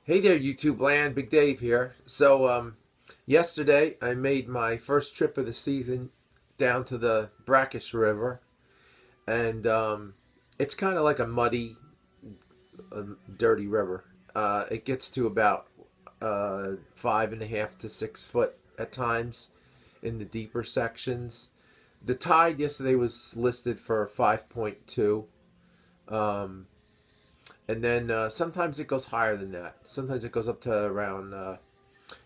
Hey there, YouTube land. Big Dave here. Yesterday I made my first trip of the season down to the Brackish River, and it's kind of like a muddy, dirty river. It gets to about 5.5 to 6 foot at times in the deeper sections. The tide yesterday was listed for 5.2. Um, and then sometimes it goes higher than that. Sometimes it goes up to around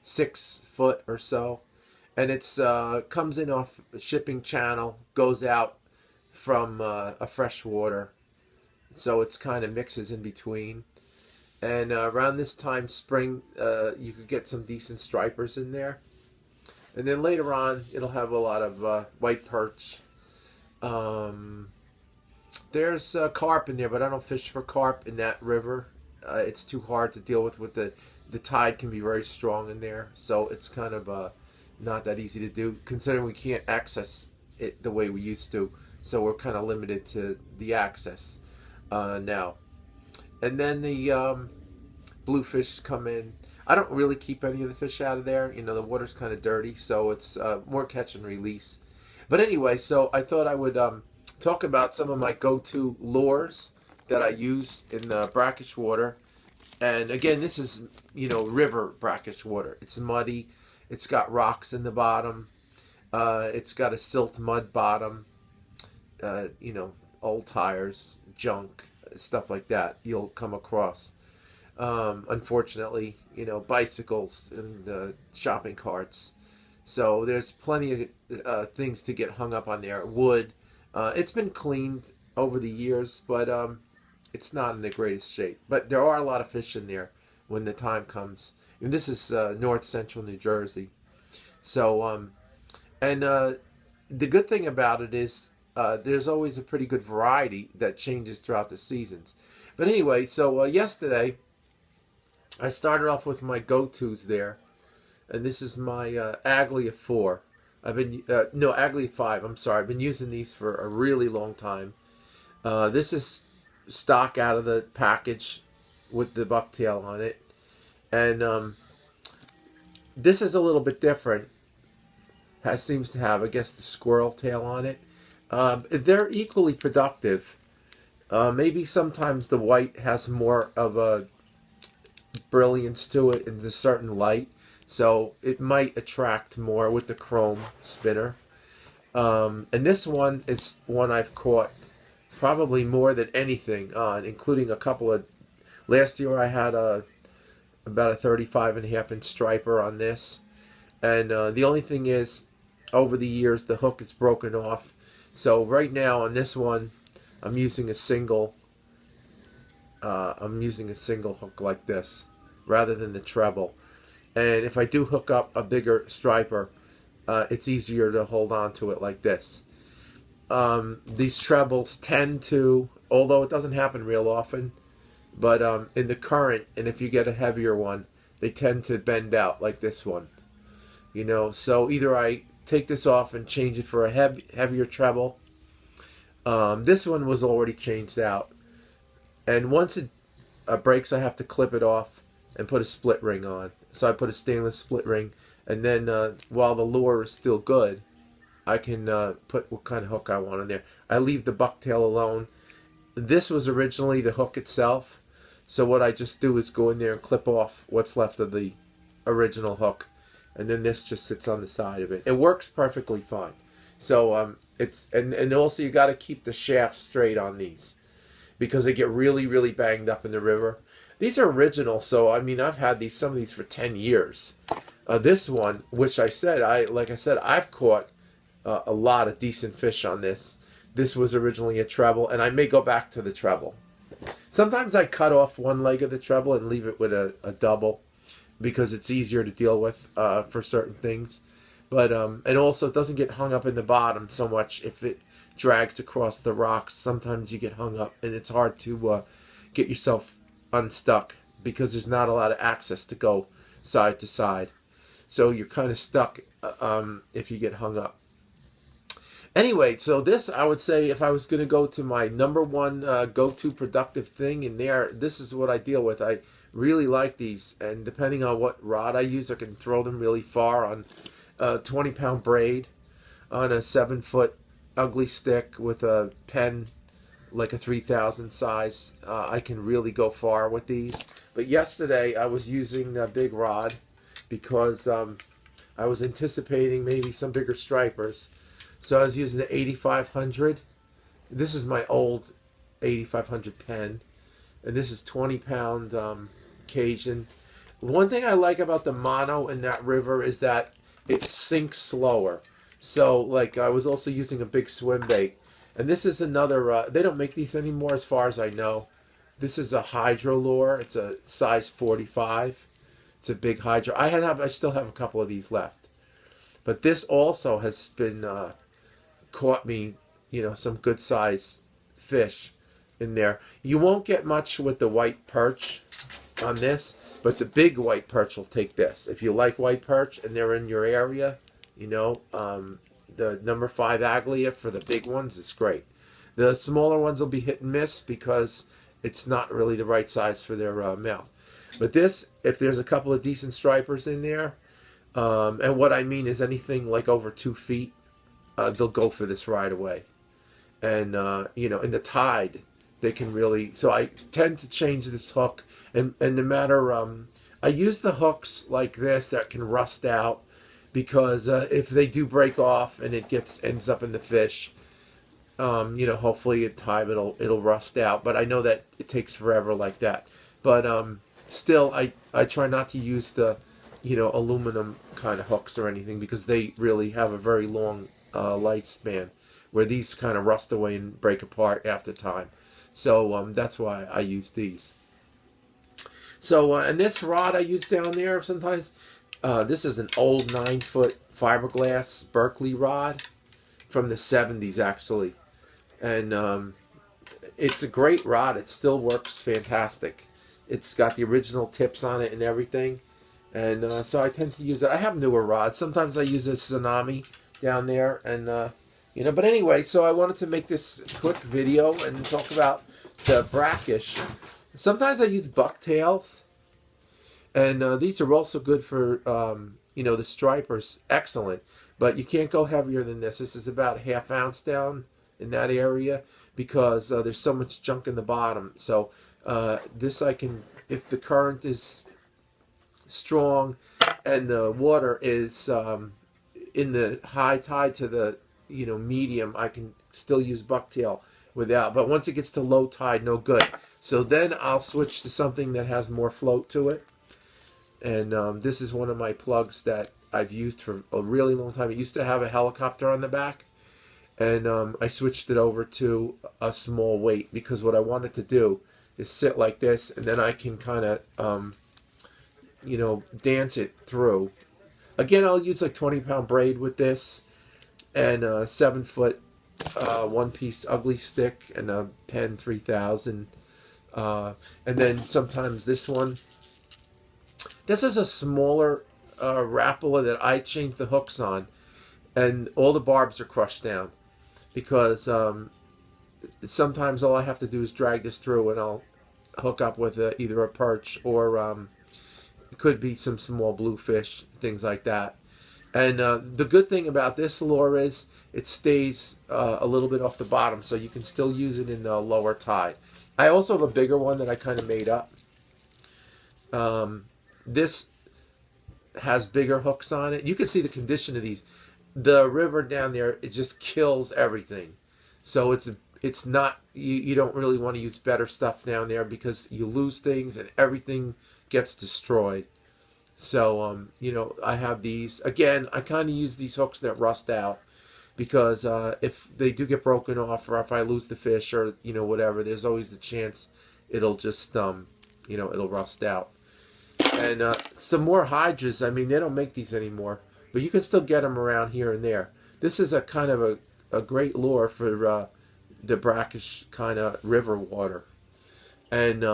6 foot or so, and it's comes in off a shipping channel, goes out from a freshwater, so it's kind of mixes in between. And around this time, spring, you could get some decent stripers in there, and then later on, it'll have a lot of white perch. Um, there's carp in there, but I don't fish for carp in that river. It's too hard to deal with the tide can be very strong in there, so it's kind of not that easy to do, considering we can't access it the way we used to. So we're kind of limited to the access now. And then the bluefish come in. I don't really keep any of the fish out of there. You know, the water's kind of dirty, so it's more catch and release. But anyway, so I thought I would talk about some of my go-to lures that I use in the brackish water. And again, this is, river brackish water. It's muddy. It's got rocks in the bottom. It's got a silt mud bottom. Old tires, junk, stuff like that you'll come across. Unfortunately, bicycles and shopping carts. So there's plenty of things to get hung up on there. Wood. It's been cleaned over the years, but it's not in the greatest shape. But there are a lot of fish in there when the time comes. And this is north central New Jersey. So, the good thing about it is there's always a pretty good variety that changes throughout the seasons. But anyway, so yesterday I started off with my go-tos there. And this is my Aglia 4. Aglia 5. I'm sorry. I've been using these for a really long time. This is stock out of the package with the bucktail on it, and this is a little bit different. Seems to have, I guess, the squirrel tail on it. They're equally productive. Maybe sometimes the white has more of a brilliance to it in the certain light. So it might attract more with the chrome spinner. And this one is one I've caught probably more than anything on, including a couple of... Last year I had about a 35.5 inch striper on this. And the only thing is, over the years, the hook is broken off. So right now on this one, I'm using a single hook like this, rather than the treble. And if I do hook up a bigger striper, it's easier to hold on to it like this. These trebles tend to, although it doesn't happen real often, but in the current, and if you get a heavier one, they tend to bend out like this one. So either I take this off and change it for a heavier treble. This one was already changed out. And once it breaks, I have to clip it off and put a split ring on. So I put a stainless split ring, and then while the lure is still good, I can put what kind of hook I want on there. I leave the bucktail alone. This was originally the hook itself, so what I just do is go in there and clip off what's left of the original hook, and then this just sits on the side of it. It works perfectly fine. So it's and also you got to keep the shaft straight on these, because they get really, really banged up in the river. These are original, so I mean, I've had some of these for 10 years. This one, which like I said, I've caught a lot of decent fish on this. This was originally a treble, and I may go back to the treble. Sometimes I cut off one leg of the treble and leave it with a double, because it's easier to deal with for certain things. But and also it doesn't get hung up in the bottom so much if it drags across the rocks. Sometimes you get hung up, and it's hard to get yourself unstuck, because there's not a lot of access to go side to side. So you're kind of stuck if you get hung up. Anyway, so this, I would say, if I was going to go to my number one go-to productive thing in there, this is what I deal with. I really like these, and depending on what rod I use, I can throw them really far on a 20-pound braid, on a 7-foot ugly stick with a pen like a 3000 size. I can really go far with these. But yesterday I was using a big rod because I was anticipating maybe some bigger stripers. So I was using the 8500. This is my old 8500 pen, and this is 20-pound Cajun. One thing I like about the mono in that river is that it sinks slower. So, like, I was also using a big swim bait. And this is another, they don't make these anymore as far as I know. This is a hydro lure. It's a size 45. It's a big hydro. I still have a couple of these left. But this also has been, caught me, some good size fish in there. You won't get much with the white perch on this, but the big white perch will take this. If you like white perch and they're in your area, the number 5 Aglia for the big ones is great. The smaller ones will be hit and miss because it's not really the right size for their mouth. But this, if there's a couple of decent stripers in there, and what I mean is anything like over 2 feet, they'll go for this right away. And, in the tide, they can really... So I tend to change this hook. And no matter... I use the hooks like this that can rust out, because if they do break off and it ends up in the fish, hopefully in time it'll rust out. But I know that it takes forever like that. But still, I try not to use the aluminum kind of hooks or anything, because they really have a very long lifespan, where these kind of rust away and break apart after time. So that's why I use these. So and this rod I use down there sometimes. This is an old 9-foot fiberglass Berkeley rod from the 70s, actually. And it's a great rod. It still works fantastic. It's got the original tips on it and everything. And so I tend to use it. I have newer rods. Sometimes I use a Tsunami down there. And, but anyway, so I wanted to make this quick video and talk about the Brackish. Sometimes I use bucktails. And these are also good for, the stripers. Excellent. But you can't go heavier than this. This is about a ½ ounce down in that area, because there's so much junk in the bottom. So this I can, if the current is strong and the water is in the high tide to the, medium, I can still use bucktail without. But once it gets to low tide, no good. So then I'll switch to something that has more float to it. And this is one of my plugs that I've used for a really long time. It used to have a helicopter on the back, and I switched it over to a small weight, because what I wanted to do is sit like this, and then I can kind of, dance it through. Again, I'll use like 20-pound braid with this, and a 7-foot one-piece ugly stick, and a pen 3000. And then sometimes this one. This is a smaller Rapala that I changed the hooks on, and all the barbs are crushed down, because sometimes all I have to do is drag this through, and I'll hook up with either a perch or it could be some small bluefish, things like that. And the good thing about this lure is it stays a little bit off the bottom, so you can still use it in the lower tide. I also have a bigger one that I kind of made up. This has bigger hooks on it. You can see the condition of these. The river down there, it just kills everything. So it's not, you don't really want to use better stuff down there, because you lose things and everything gets destroyed. So, I have these. Again, I kind of use these hooks that rust out, because if they do get broken off, or if I lose the fish, or, whatever, there's always the chance it'll just, it'll rust out. And some more hydras. I mean, they don't make these anymore, but you can still get them around here and there. This is a kind of a great lure for the brackish kind of river water. And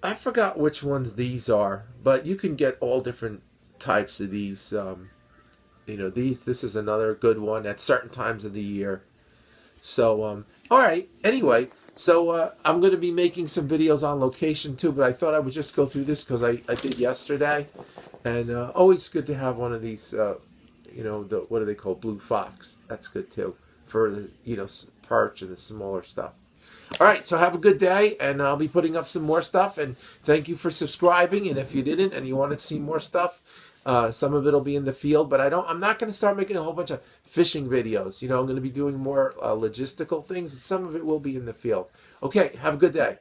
I forgot which ones these are, but you can get all different types of these This is another good one at certain times of the year. So, all right. Anyway, so I'm going to be making some videos on location too, but I thought I would just go through this because I did yesterday. And always good to have one of these, what do they call, blue fox. That's good too for the, perch and the smaller stuff. All right, so have a good day, and I'll be putting up some more stuff. And thank you for subscribing. And if you didn't and you want to see more stuff, some of it'll be in the field. But I'm not going to start making a whole bunch of fishing videos. I'm going to be doing more logistical things. Some of it will be in the field. Okay, have a good day.